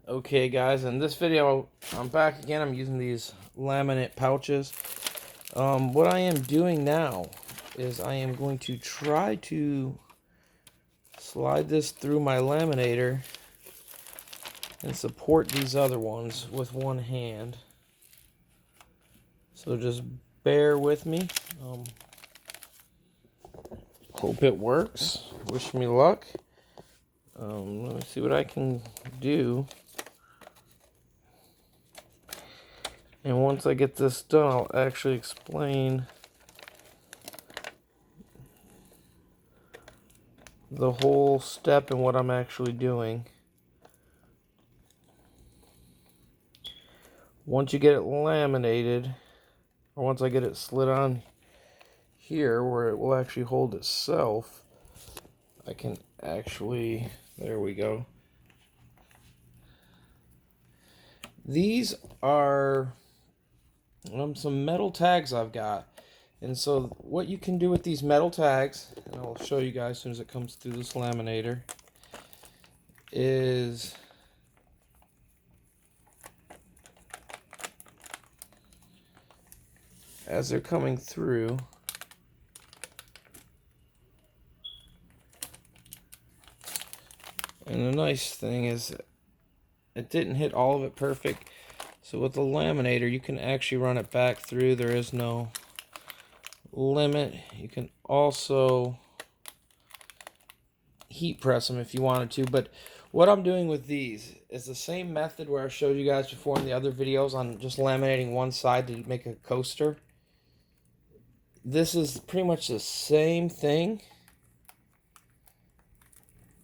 Okay guys, in this video I'm back again. I'm using these laminate pouches. What I am doing now is I am going to try to slide this through my laminator and support these other ones with one hand. So just bear with me. Hope it works. Wish me luck. Let me see what I can do. And once I get this done, I'll actually explain the whole step and what I'm actually doing. Once you get it laminated, or once I get it slid on here where it will actually hold itself, I can actually, there we go. These are some metal tags I've got. And so what you can do with these metal tags, and I'll show you guys as soon as it comes through this laminator, is as they're coming through, and the nice thing is it didn't hit all of it perfect. So with the laminator, you can actually run it back through. There is no limit. You can also heat press them if you wanted to. But what I'm doing with these is the same method where I showed you guys before in the other videos on just laminating one side to make a coaster. This is pretty much the same thing,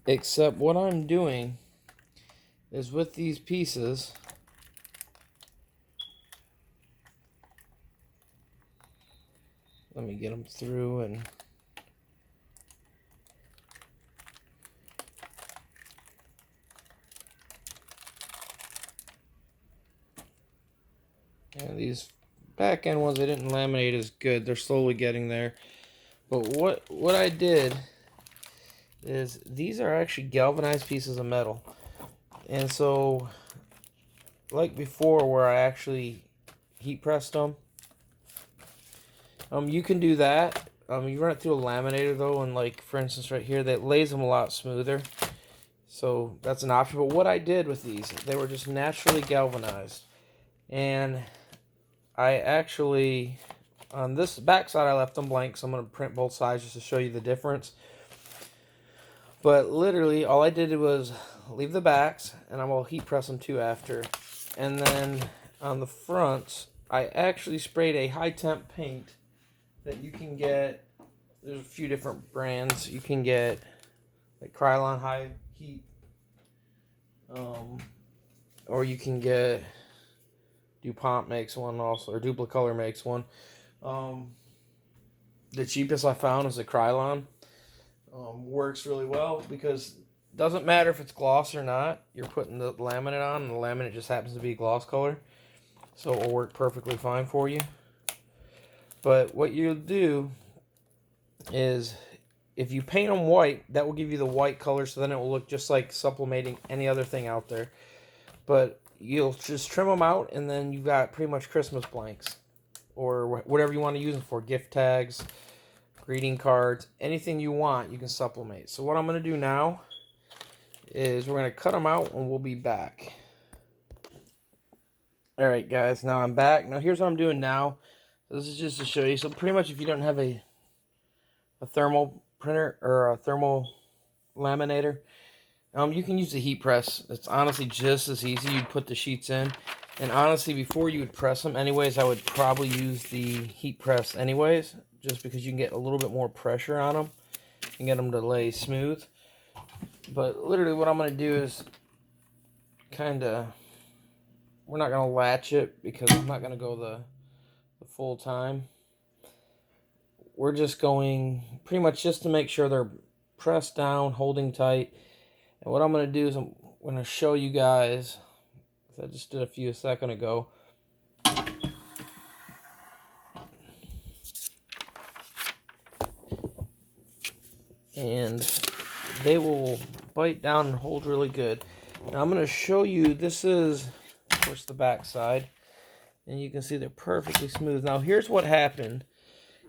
except what I'm doing is with these pieces, let me get them through and these back end ones I didn't laminate as good. They're slowly getting there. But what I did is these are actually galvanized pieces of metal. And so like before where I actually heat pressed them, you can do that. You run it through a laminator though, and like for instance right here, that lays them a lot smoother. So that's an option. But what I did with these, they were just naturally galvanized. And I actually, on this back side, I left them blank, so I'm going to print both sides just to show you the difference. But literally, all I did was leave the backs, and I will heat press them too after. And then on the fronts, I actually sprayed a high temp paint that you can get. There's a few different brands. You can get like Krylon High Heat, or you can get DuPont makes one also, or Duplicolor makes one. The cheapest I found is the Krylon. Works really well because it doesn't matter if it's gloss or not. You're putting the laminate on, and the laminate just happens to be gloss color, so it will work perfectly fine for you. But what you'll do is, if you paint them white, that will give you the white color, so then it will look just like sublimating any other thing out there. But you'll just trim them out, and then you've got pretty much Christmas blanks, or whatever you want to use them for, gift tags, greeting cards, anything you want, you can sublimate. So what I'm going to do now is we're going to cut them out, and we'll be back. Alright guys, now I'm back. Now here's what I'm doing now. This is just to show you. So pretty much if you don't have a thermal printer or a thermal laminator, you can use the heat press. It's honestly just as easy. You'd put the sheets in, and honestly, before you would press them anyways, I would probably use the heat press anyways, just because you can get a little bit more pressure on them and get them to lay smooth. But literally what I'm going to do is we're not going to latch it because I'm not going to go the full time. We're just going pretty much just to make sure they're pressed down, holding tight. And what I'm going to do is I'm going to show you guys, I just did a few a second ago. And they will bite down and hold really good. Now I'm going to show you, this is, of course, the back side. And you can see they're perfectly smooth. Now here's what happened.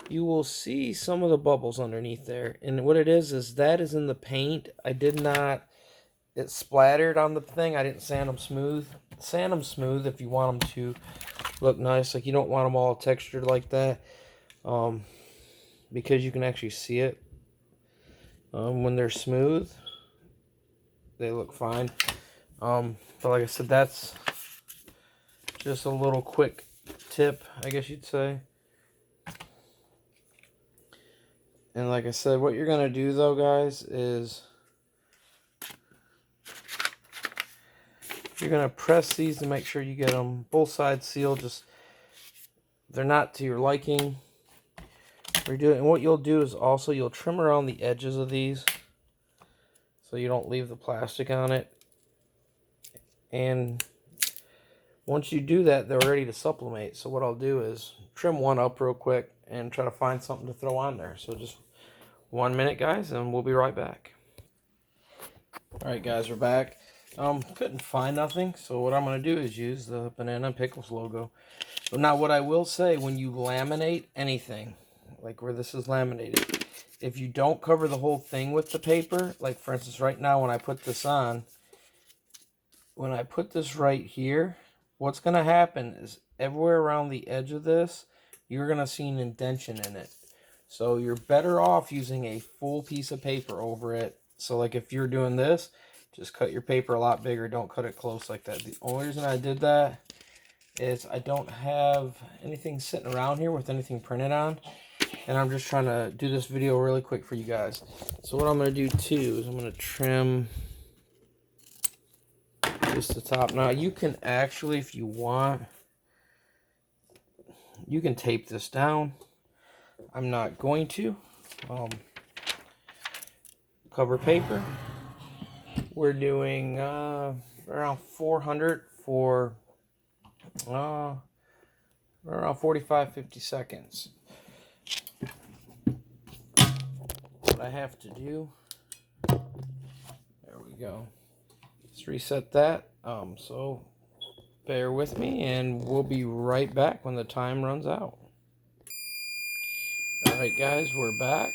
You will see some of the bubbles underneath there. And what it is that is in the paint. I did not, it splattered on the thing. I didn't sand them smooth. Sand them smooth if you want them to look nice. Like, you don't want them all textured like that. Because you can actually see it. When they're smooth, they look fine. But like I said, that's just a little quick tip, I guess you'd say. And like I said, what you're going to do though, guys, is you're going to press these to make sure you get them both sides sealed. Just, if they're not to your liking, redo it. And what you'll do is also you'll trim around the edges of these so you don't leave the plastic on it. And once you do that, they're ready to sublimate. So what I'll do is trim one up real quick and try to find something to throw on there. So just 1 minute, guys, and we'll be right back. Alright guys, we're back. Couldn't find nothing, so what I'm going to do is use the Banana and Pickles logo. But now what I will say, when you laminate anything, like where this is laminated, if you don't cover the whole thing with the paper, like for instance right now when I put this on, when I put this right here, what's going to happen is everywhere around the edge of this, you're going to see an indentation in it. So you're better off using a full piece of paper over it. So like if you're doing this, just cut your paper a lot bigger. Don't cut it close like that. The only reason I did that is I don't have anything sitting around here with anything printed on. And I'm just trying to do this video really quick for you guys. So what I'm going to do too is I'm going to trim just the top. Now you can actually, if you want, you can tape this down. I'm not going to. Cover paper. We're doing around 400 for around 45-50 seconds. What I have to do, there we go. Let's reset that. So bear with me and we'll be right back when the time runs out. Alright guys, we're back.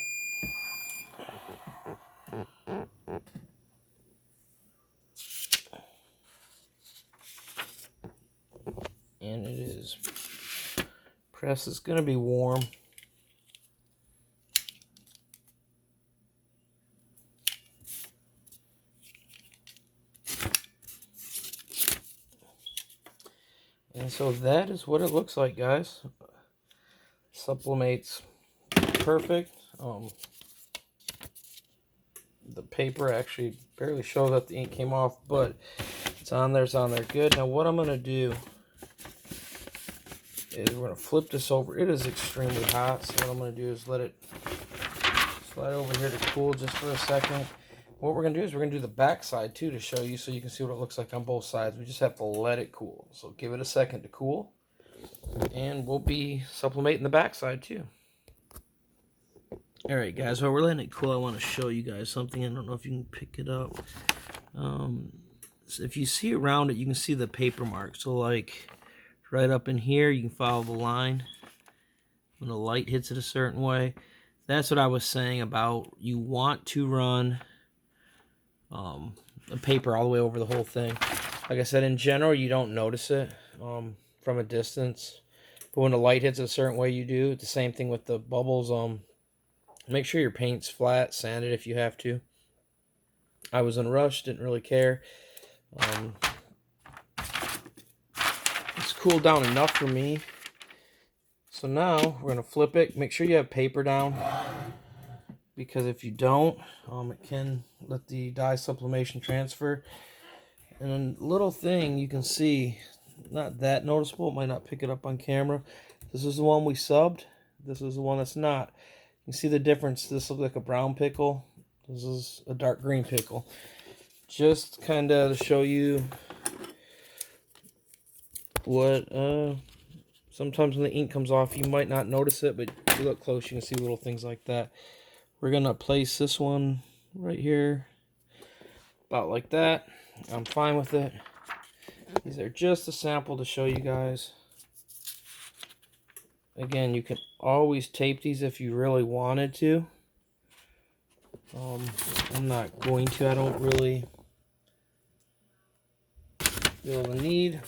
And it is, press is going to be warm. And so that is what it looks like, guys. Sublimates perfect. The paper actually barely shows that the ink came off, but it's on there, good. Now what I'm going to do is we're going to flip this over. It is extremely hot, so what I'm going to do is let it slide over here to cool just for a second. What we're going to do is we're going to do the back side too to show you so you can see what it looks like on both sides. We just have to let it cool. So give it a second to cool, and we'll be sublimating the back side too. Alright guys, while we're letting it cool, I want to show you guys something. I don't know if you can pick it up. So if you see around it, you can see the paper mark. So like right up in here, you can follow the line. When the light hits it a certain way. That's what I was saying about you want to run the paper all the way over the whole thing. Like I said, in general, you don't notice it from a distance. But when the light hits it a certain way, you do. It's the same thing with the bubbles. Make sure your paint's flat, sand it if you have to. I was in a rush, didn't really care. It's cooled down enough for me. So now we're going to flip it. Make sure you have paper down, because if you don't, it can let the dye sublimation transfer. And a little thing you can see, not that noticeable, it might not pick it up on camera. This is the one we subbed. This is the one that's not. You can see the difference. This looks like a brown pickle. This is a dark green pickle. Just kind of to show you what, sometimes when the ink comes off, you might not notice it, but if you look close, you can see little things like that. We're going to place this one right here, about like that. I'm fine with it. These are just a sample to show you guys. Again, you can always tape these if you really wanted to. I'm not going to. I don't really feel the need.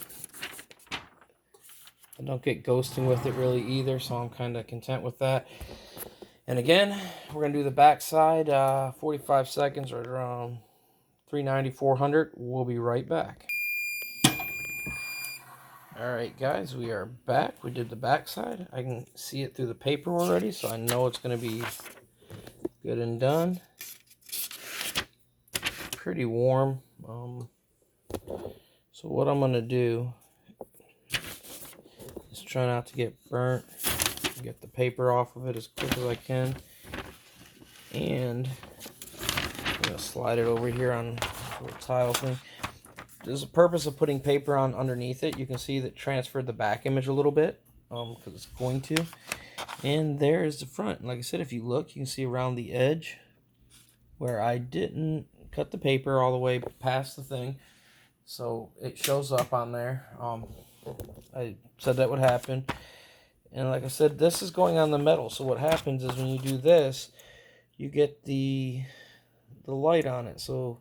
I don't get ghosting with it really either, so I'm kind of content with that. And again, we're going to do the back side, 45 seconds or around 390, 400. We'll be right back. Alright guys, we are back. We did the back side. I can see it through the paper already, so I know it's going to be good and done. Pretty warm. So what I'm going to do is try not to get burnt. Get the paper off of it as quick as I can. And I'm going to slide it over here on the little tile thing. There's a purpose of putting paper on underneath it. You can see that transferred the back image a little bit because it's going to. And there is the front. And like I said, if you look, you can see around the edge where I didn't cut the paper all the way past the thing. So it shows up on there. I said that would happen. And like I said, this is going on the metal. So what happens is when you do this, you get the light on it. So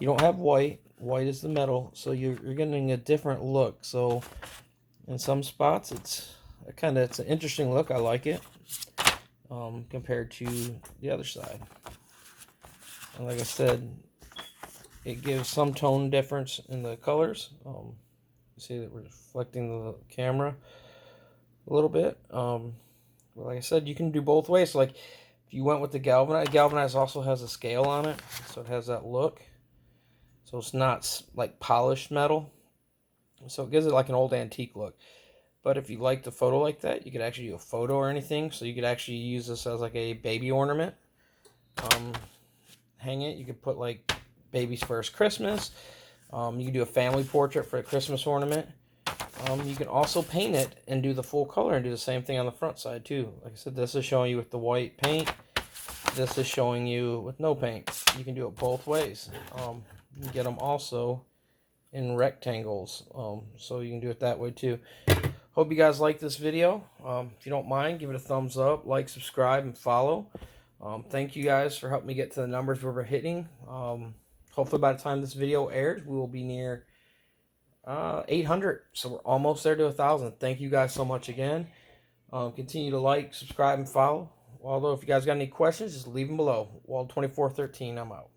you don't have white. White is the metal, so you're getting a different look. So in some spots, it's an interesting look. I like it compared to the other side. And like I said, it gives some tone difference in the colors. You see that we're reflecting the camera a little bit. But like I said, you can do both ways. So like if you went with the galvanized also has a scale on it, so it has that look. So it's not like polished metal. So it gives it like an old antique look. But if you like the photo like that, you could actually do a photo or anything. So you could actually use this as like a baby ornament. Hang it. You could put like baby's first Christmas. You can do a family portrait for a Christmas ornament. You can also paint it and do the full color and do the same thing on the front side too. Like I said, this is showing you with the white paint. This is showing you with no paint. You can do it both ways. You can get them also in rectangles, so you can do it that way too. Hope you guys like this video. If you don't mind, give it a thumbs up, like, subscribe, and follow. Thank you guys for helping me get to the numbers we're hitting. Hopefully by the time this video airs, we will be near 800, so we're almost there to 1,000. Thank you guys so much again. Continue to like, subscribe, and follow. Although if you guys got any questions, just leave them below. Wall 2413, I'm out.